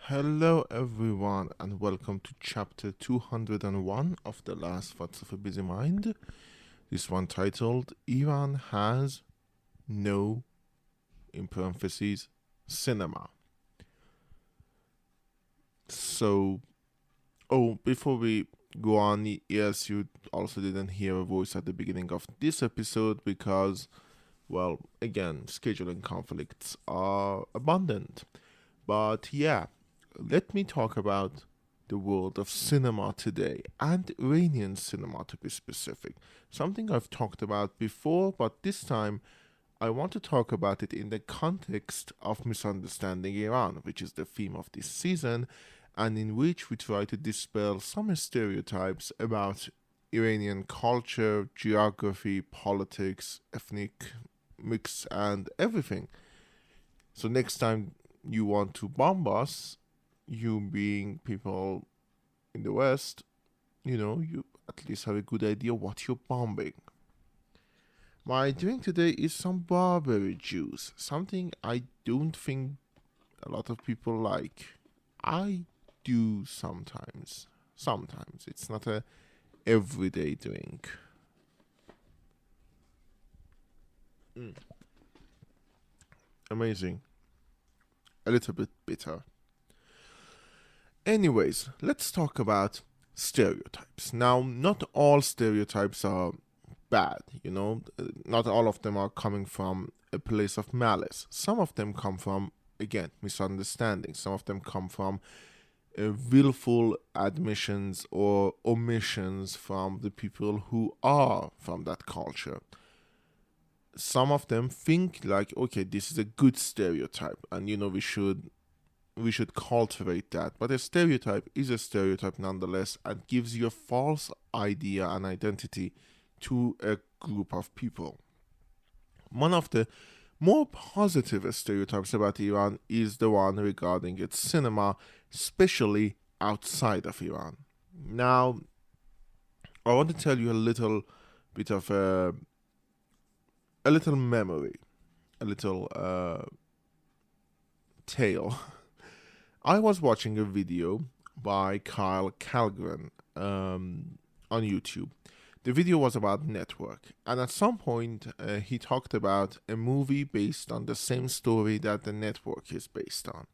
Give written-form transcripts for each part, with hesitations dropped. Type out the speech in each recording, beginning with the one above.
Hello, everyone, and welcome to chapter 201 of The Last Thoughts of a Busy Mind. This one titled Iran Has No, in parentheses, Cinema. So, before we go on, yes, you also didn't hear a voice at the beginning of this episode because, well, again, scheduling conflicts are abundant. But yeah, let me talk about the world of cinema today and Iranian cinema to be specific. Something I've talked about before, but this time I want to talk about it in the context of misunderstanding Iran, which is the theme of this season, and in which we try to dispel some stereotypes about Iranian culture, geography, politics, ethnic mix, and everything. So next time you want to bomb us, you being people in the West, you at least have a good idea what you're bombing. My drink today is some barberry juice, something I don't think a lot of people like. I do sometimes. Sometimes. It's not a everyday drink. Mm, amazing. A little bit bitter. Anyways, let's talk about stereotypes. Now, not all stereotypes are bad, not all of them are coming from a place of malice. Some of them come from, again, misunderstanding. Some of them come from willful admissions or omissions from the people who are from that culture. Some of them think like, okay, this is a good stereotype, and we should cultivate that. But a stereotype is a stereotype nonetheless and gives you a false idea and identity to a group of people. One of the more positive stereotypes about Iran is the one regarding its cinema, especially outside of Iran. Now, I want to tell you a little bit of a little memory, a little tale. I was watching a video by Kyle Calgren on YouTube. The video was about network, and at some point he talked about a movie based on the same story that the network is based on.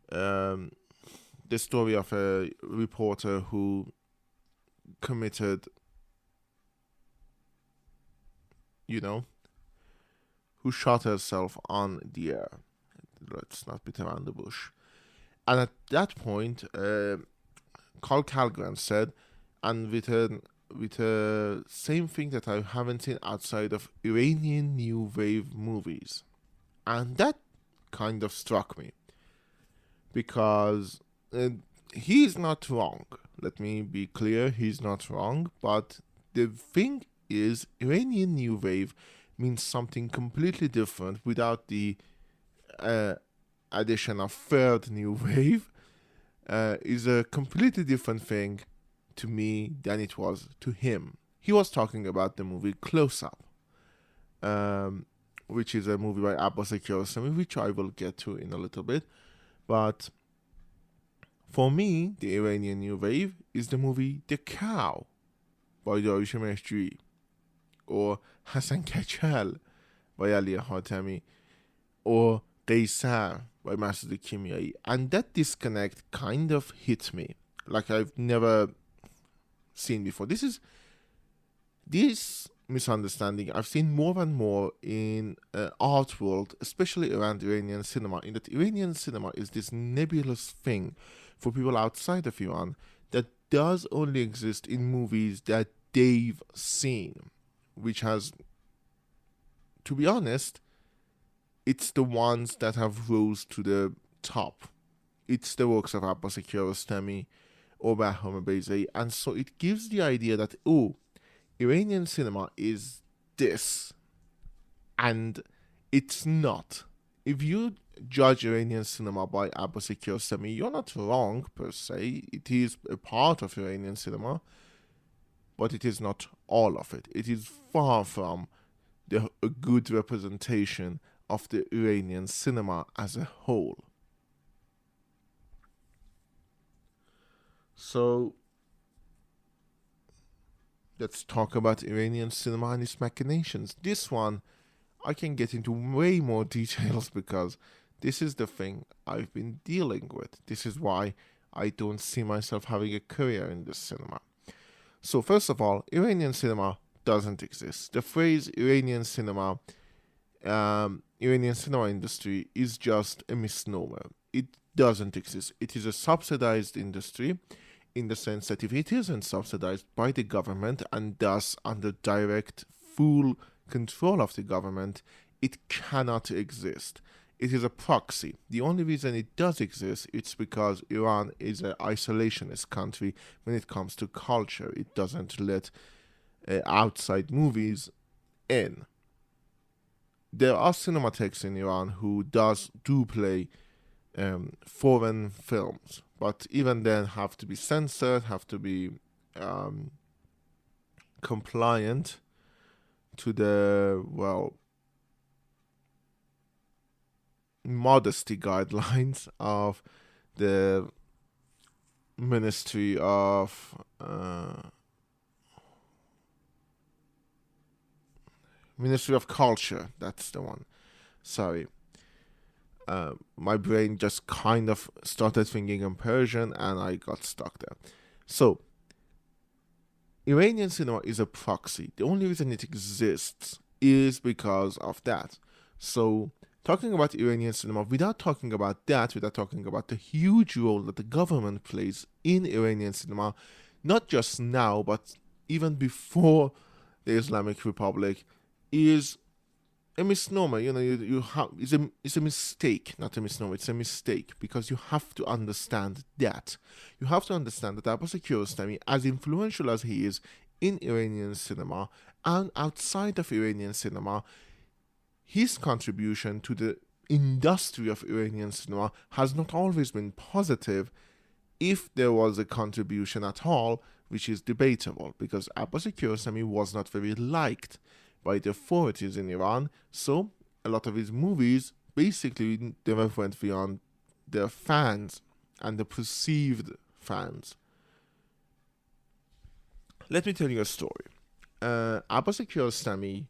The story of a reporter who committed, you know, who shot herself on the air. Let's not beat around the bush. And at that point, Carl Calgren said, and with a same thing that I haven't seen outside of Iranian new wave movies, and that kind of struck me because he's not wrong. Let me be clear, he's not wrong. But the thing is, Iranian new wave means something completely different without the uh, addition of third new wave. Is a completely different thing to me than it was to him. He was talking about the movie Close Up, which is a movie by Abbas Kiarostami, which I will get to in a little bit. But for me, the Iranian New Wave is the movie The Cow by Dariush Mehjui, or Hassan Kachal by Ali Hatami, or Qaisar by Masoud Kimyai. And that disconnect kind of hit me like I've never seen before. This misunderstanding I've seen more and more in art world, especially around Iranian cinema. In that Iranian cinema is this nebulous thing for people outside of Iran that does only exist in movies that they've seen, which has, to be honest, it's the ones that have rose to the top. It's the works of Abbas Kiarostami or Bahram Beyzei, and so it gives the idea that, oh, Iranian cinema is this, and it's not. If you judge Iranian cinema by Abbas Kiarostami, you're not wrong per se. It is a part of Iranian cinema, but it is not all of it. It is far from a good representation of the Iranian cinema as a whole. So let's talk about Iranian cinema and its machinations. This one, I can get into way more details because this is the thing I've been dealing with. This is why I don't see myself having a career in this cinema. So, first of all, Iranian cinema doesn't exist. The phrase Iranian cinema industry is just a misnomer. It doesn't exist. It is a subsidized industry in the sense that if it isn't subsidized by the government and thus under direct, full control of the government, it cannot exist. It is a proxy. The only reason it does exist is because Iran is an isolationist country when it comes to culture. It doesn't let outside movies in. There are cinematheques in Iran who do play foreign films, but even then have to be censored, have to be compliant to the modesty guidelines of the Ministry of Ministry of Culture. That's the one. Sorry. My brain just kind of started thinking in Persian and I got stuck there. So, Iranian cinema is a proxy. The only reason it exists is because of that. So, talking about Iranian cinema, without talking about the huge role that the government plays in Iranian cinema, not just now, but even before the Islamic Republic, is a misnomer. It's a mistake, not a misnomer. It's a mistake because you have to understand that. You have to understand that Abbas Kiarostami, as influential as he is in Iranian cinema and outside of Iranian cinema, his contribution to the industry of Iranian cinema has not always been positive, if there was a contribution at all, which is debatable, because Abbas Kiarostami was not very liked by the authorities in Iran, so a lot of his movies basically never went beyond their fans and the perceived fans. Let me tell you a story. Abbas Kiarostami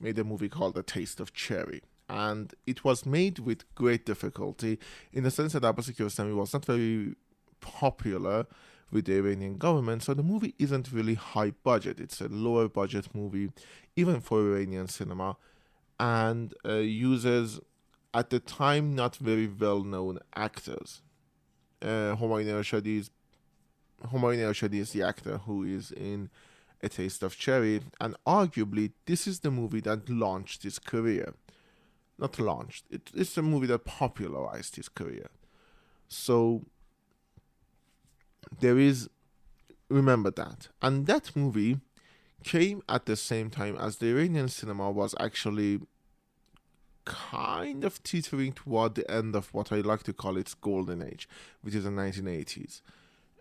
made a movie called A Taste of Cherry, and it was made with great difficulty in the sense that Abbas Kiarostami was not very popular with the Iranian government, so the movie isn't really high budget. It's a lower budget movie, even for Iranian cinema, and uses, at the time, not very well known actors. Homayoun Ershadi is the actor who is in A Taste of Cherry, and arguably this is the movie that launched his career. Not launched, it's the movie that popularized his career. So remember that. And that movie came at the same time as the Iranian cinema was actually kind of teetering toward the end of what I like to call its golden age, which is the 1980s,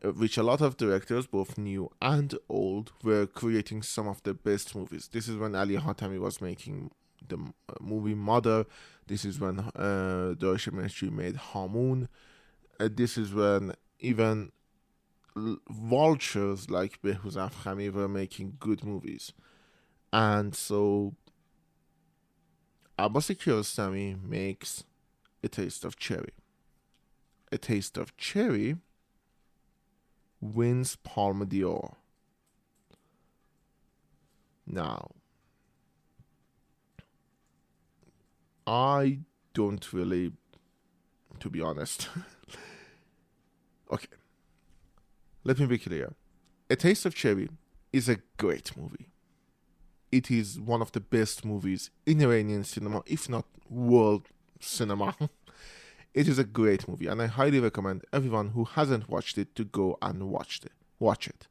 which a lot of directors, both new and old, were creating some of the best movies. This is when Ali Hatami was making the movie Mother. This is when Deutsche Ministry made Hamoun. This is when even vultures like Behruz Afkhami were making good movies. And so Abbas Kiarostami makes A Taste of Cherry. A Taste of Cherry wins Palme d'Or. Now, I don't really, to be honest. Okay, let me be clear. A Taste of Cherry is a great movie. It is one of the best movies in Iranian cinema, if not world cinema. It is a great movie, and I highly recommend everyone who hasn't watched it to go and watch it.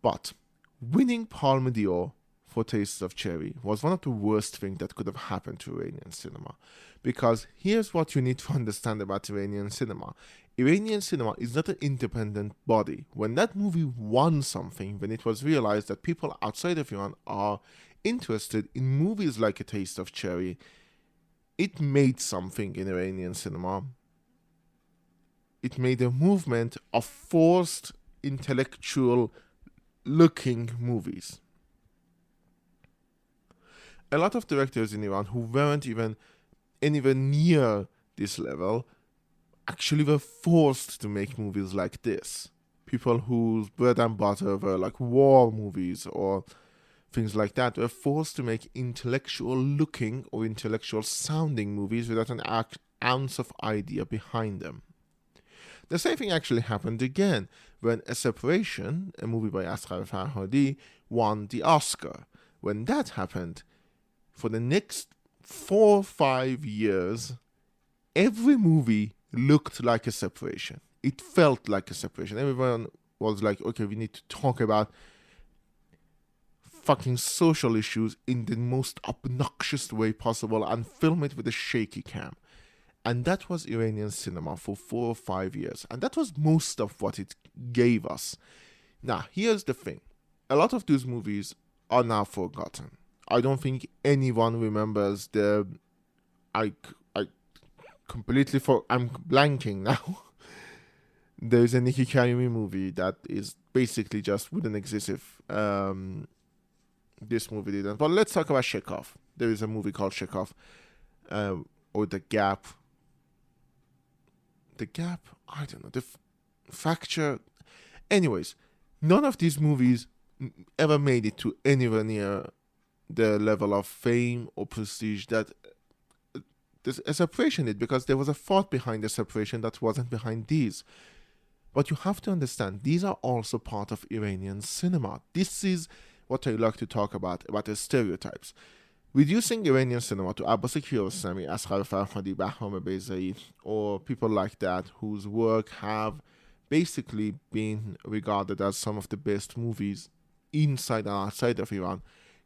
But winning Palme d'Or for Taste of Cherry was one of the worst things that could have happened to Iranian cinema. Because here's what you need to understand about Iranian cinema. Iranian cinema is not an independent body. When that movie won something, when it was realized that people outside of Iran are interested in movies like A Taste of Cherry, it made something in Iranian cinema. it made a movement of forced intellectual looking movies. A lot of directors in Iran who weren't even anywhere near this level actually were forced to make movies like this. People whose bread and butter were like war movies or things like that were forced to make intellectual looking or intellectual sounding movies without an ounce of idea behind them. The same thing actually happened again when A Separation, a movie by Asghar Farhadi, won the Oscar. When that happened, for the next 4 or 5 years, every movie looked like A Separation. It felt like A Separation. Everyone was like, okay, we need to talk about fucking social issues in the most obnoxious way possible and film it with a shaky cam. And that was Iranian cinema for 4 or 5 years. And that was most of what it gave us. Now, here's the thing. A lot of those movies are now forgotten. I don't think anyone remembers the... I completely I'm blanking now. There's a Nikki Karimi movie that is basically just wouldn't exist if this movie didn't. But let's talk about Chekhov. There is a movie called Chekhov, or The Gap. The Gap? I don't know. The Fracture? Anyways, none of these movies ever made it to anywhere near the level of fame or prestige that a separation did, because there was a thought behind the separation that wasn't behind these. But you have to understand, these are also part of Iranian cinema. This is what I like to talk about the stereotypes. Reducing Iranian cinema to Abbas Kiarostami, Asghar Farhadi, Bahram Beyzai, or people like that whose work have basically been regarded as some of the best movies inside and outside of Iran,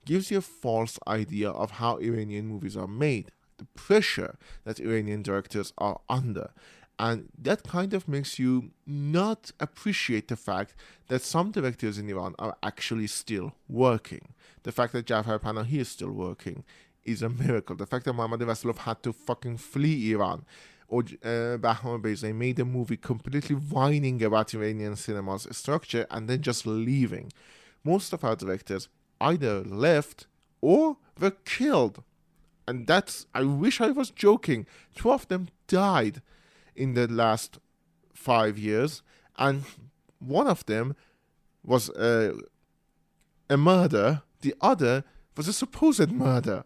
gives you a false idea of how Iranian movies are made, the pressure that Iranian directors are under. And that kind of makes you not appreciate the fact that some directors in Iran are actually still working. The fact that Jafar Panahi is still working is a miracle. The fact that Mohammad Rasulov had to fucking flee Iran, or Bahram Beyzai made a movie completely whining about Iranian cinema's structure and then just leaving. Most of our directors either left or were killed. And that's, I wish I was joking, 2 of them died in the last 5 years, and one of them was a murder, the other was a supposed murder.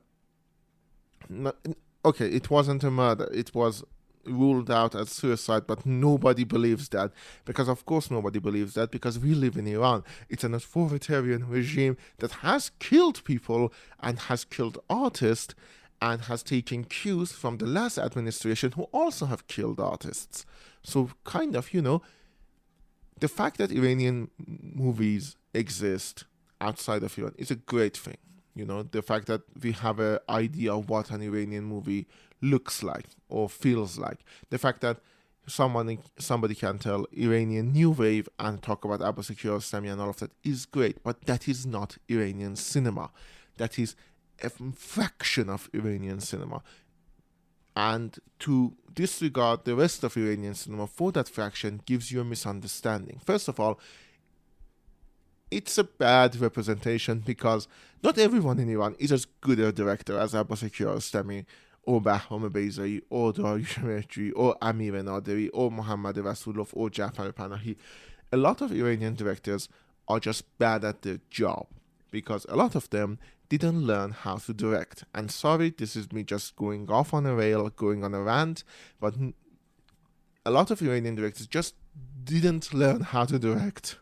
Okay, it wasn't a murder, it was ruled out as suicide, but nobody believes that, because of course nobody believes that, because we live in Iran. It's an authoritarian regime that has killed people and has killed artists and has taken cues from the last administration who also have killed artists. So kind of, the fact that Iranian movies exist outside of Iran is a great thing. The fact that we have an idea of what an Iranian movie looks like or feels like. The fact that somebody can tell Iranian New Wave and talk about Abbas Kiarostami and all of that is great, but that is not Iranian cinema. That is a fraction of Iranian cinema. And to disregard the rest of Iranian cinema for that fraction gives you a misunderstanding. First of all, it's a bad representation because not everyone in Iran is as good a director as Abbas Kiarostami or Bahram Beyzai or Dariush Mehri or Amir Naderi or Mohammad Rasulov or Jafar Panahi. A lot of Iranian directors are just bad at their job because a lot of them didn't learn how to direct. And sorry, this is me just going off on a rail, going on a rant, but a lot of Iranian directors just didn't learn how to direct.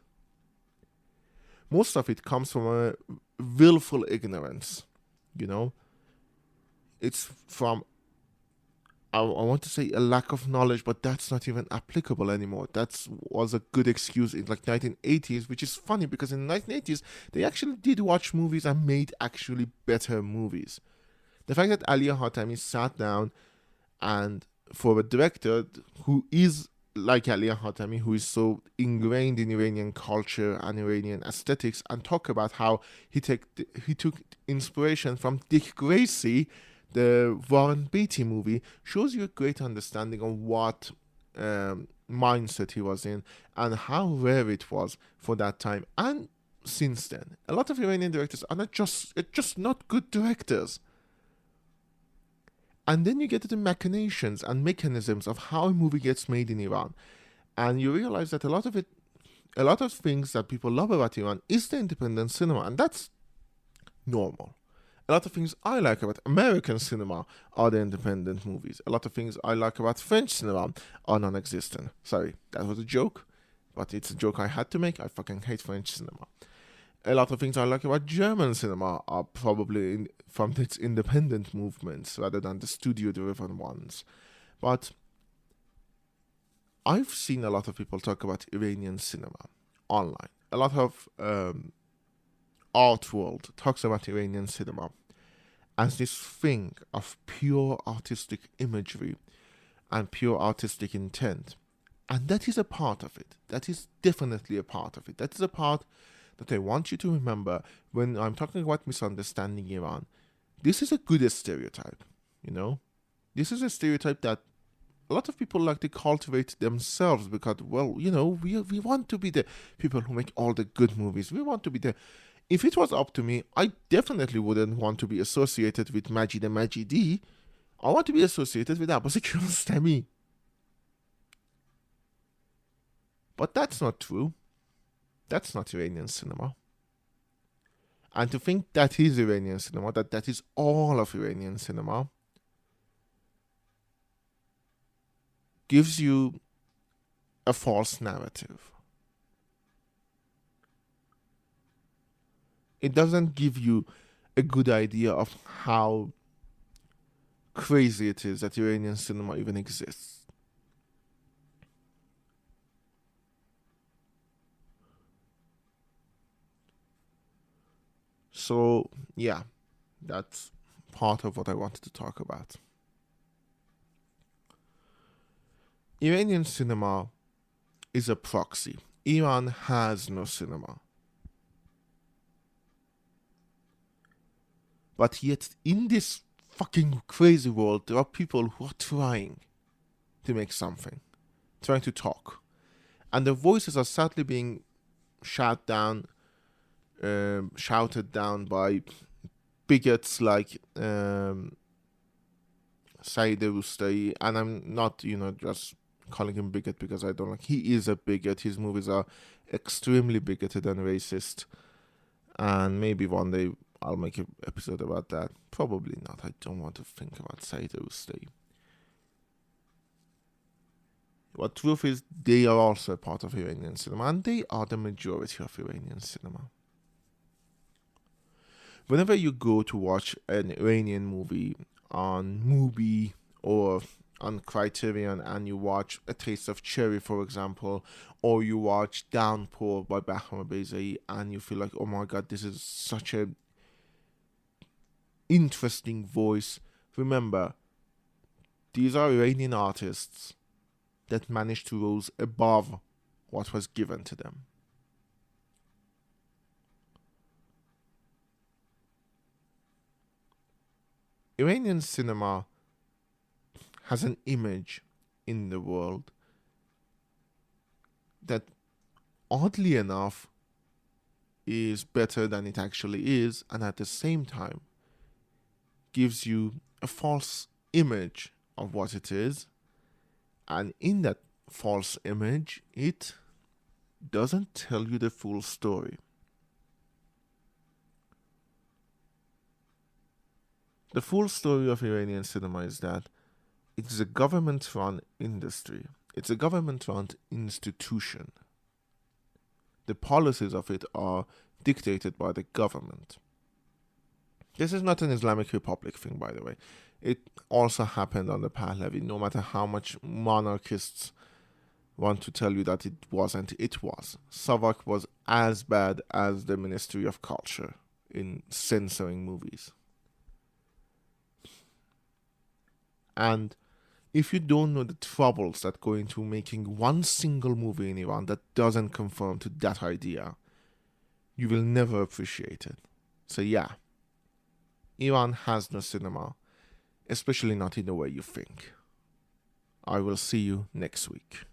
Most of it comes from a willful ignorance, It's from, I want to say a lack of knowledge, but that's not even applicable anymore. That was a good excuse in 1980s, which is funny because in the 1980s, they actually did watch movies and made actually better movies. The fact that Aliyah Hatami sat down and for a director who is like Aliyah Hatami, who is so ingrained in Iranian culture and Iranian aesthetics, and talk about how he took inspiration from Dick Gracie, the Warren Beatty movie, shows you a great understanding of what mindset he was in and how rare it was for that time. And since then, a lot of Iranian directors are just not good directors. And then you get to the machinations and mechanisms of how a movie gets made in Iran, and you realize that a lot of things that people love about Iran is the independent cinema, and that's normal. A lot of things I like about American cinema are the independent movies. A lot of things I like about French cinema are non-existent. Sorry, that was a joke, but it's a joke I had to make. I fucking hate French cinema. A lot of things I like about German cinema are probably from its independent movements rather than the studio-driven ones. But I've seen a lot of people talk about Iranian cinema online. A lot of art world talks about Iranian cinema as this thing of pure artistic imagery and pure artistic intent. And that is a part of it. That is definitely a part of it. That is a part that I want you to remember when I'm talking about misunderstanding Iran. This is a good stereotype, you know? This is a stereotype that a lot of people like to cultivate themselves because, well, you know, we want to be the people who make all the good movies. We want to be the... If it was up to me, I definitely wouldn't want to be associated with Majid and Majidi. I want to be associated with Abbas Kiarostami. But that's not true. That's not Iranian cinema. And to think that is Iranian cinema, that is all of Iranian cinema, gives you a false narrative. It doesn't give you a good idea of how crazy it is that Iranian cinema even exists. So, yeah, that's part of what I wanted to talk about. Iranian cinema is a proxy. Iran has no cinema. But yet, in this fucking crazy world, there are people who are trying to make something, trying to talk. And their voices are sadly being shouted down by bigots like Saeed Rustai. And I'm not, just calling him bigot because I don't like. He is a bigot. His movies are extremely bigoted and racist. And maybe one day I'll make an episode about that. Probably not. I don't want to think about Saeed Rustai. But truth is, they are also a part of Iranian cinema, and they are the majority of Iranian cinema. Whenever you go to watch an Iranian movie on Mubi or on Criterion, and you watch A Taste of Cherry, for example, or you watch Downpour by Bahram Bezai, and you feel like, oh my god, this is such a interesting voice. Remember, these are Iranian artists that managed to rise above what was given to them. Iranian cinema has an image in the world that, oddly enough, is better than it actually is, and at the same time gives you a false image of what it is. And in that false image, it doesn't tell you the full story. The full story of Iranian cinema is that it's a government-run industry. It's a government-run institution. The policies of it are dictated by the government. This is not an Islamic Republic thing, by the way. It also happened on the Pahlavi, no matter how much monarchists want to tell you that it wasn't, it was. Savak was as bad as the Ministry of Culture in censoring movies. And if you don't know the troubles that go into making one single movie in Iran that doesn't conform to that idea, you will never appreciate it. So yeah, Iran has no cinema, especially not in the way you think. I will see you next week.